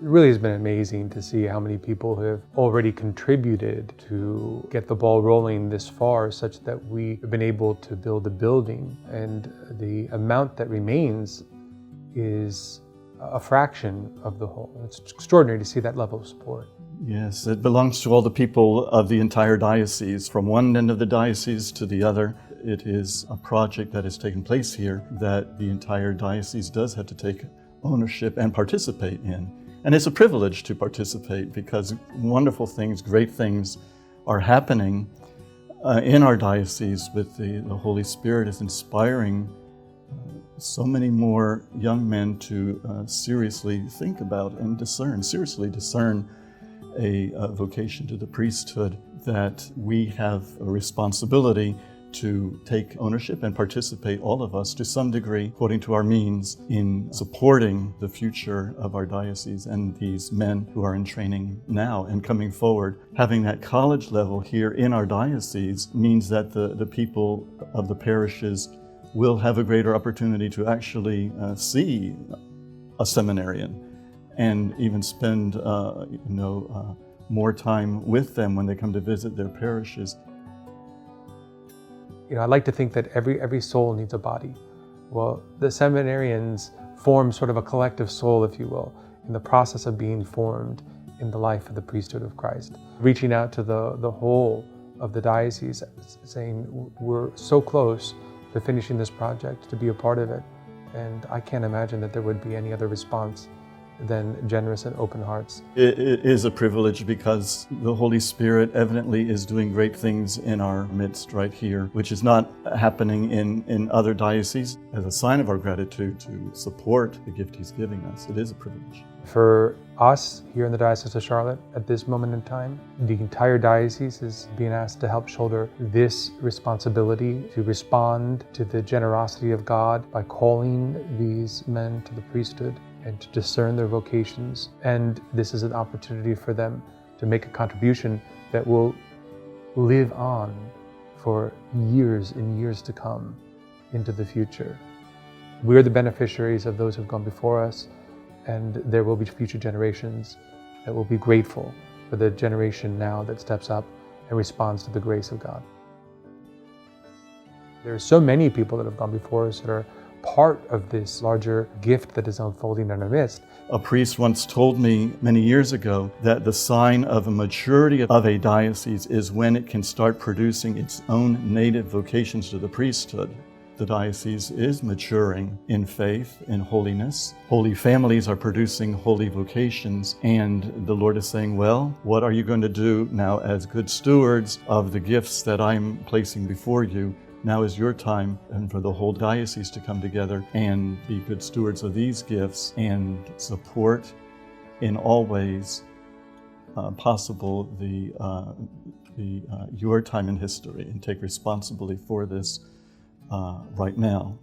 really has been amazing to see how many people have already contributed to get the ball rolling this far, such that we have been able to build a building, and the amount that remains is a fraction of the whole. It's extraordinary to see that level of support. Yes, it belongs to all the people of the entire diocese, from one end of the diocese to the other. It is a project that has taken place here that the entire diocese does have to take ownership and participate in. And it's a privilege to participate because wonderful things, great things are happening in our diocese with the Holy Spirit is inspiring so many more young men to seriously think about and seriously discern a vocation to the priesthood, that we have a responsibility to take ownership and participate, all of us, to some degree, according to our means, in supporting the future of our diocese and these men who are in training now and coming forward. Having that college level here in our diocese means that the people of the parishes will have a greater opportunity to actually see a seminarian and even spend more time with them when they come to visit their parishes. I like to think that every soul needs a body. Well, the seminarians form sort of a collective soul, if you will, in the process of being formed in the life of the priesthood of Christ. Reaching out to the whole of the diocese, saying we're so close to finishing this project, to be a part of it. And I can't imagine that there would be any other response than generous and open hearts. It is a privilege because the Holy Spirit evidently is doing great things in our midst right here, which is not happening in other dioceses. As a sign of our gratitude to support the gift He's giving us, it is a privilege. For us here in the Diocese of Charlotte, at this moment in time, the entire diocese is being asked to help shoulder this responsibility to respond to the generosity of God by calling these men to the priesthood and to discern their vocations. And this is an opportunity for them to make a contribution that will live on for years and years to come into the future. We're the beneficiaries of those who've gone before us, and there will be future generations that will be grateful for the generation now that steps up and responds to the grace of God. There are so many people that have gone before us that are part of this larger gift that is unfolding in our midst. A priest once told me many years ago that the sign of a maturity of a diocese is when it can start producing its own native vocations to the priesthood. The diocese is maturing in faith, in holiness. Holy families are producing holy vocations, and the Lord is saying, well, what are you going to do now as good stewards of the gifts that I'm placing before you? Now is your time, and for the whole diocese to come together and be good stewards of these gifts and support in all ways possible your time in history and take responsibility for this right now.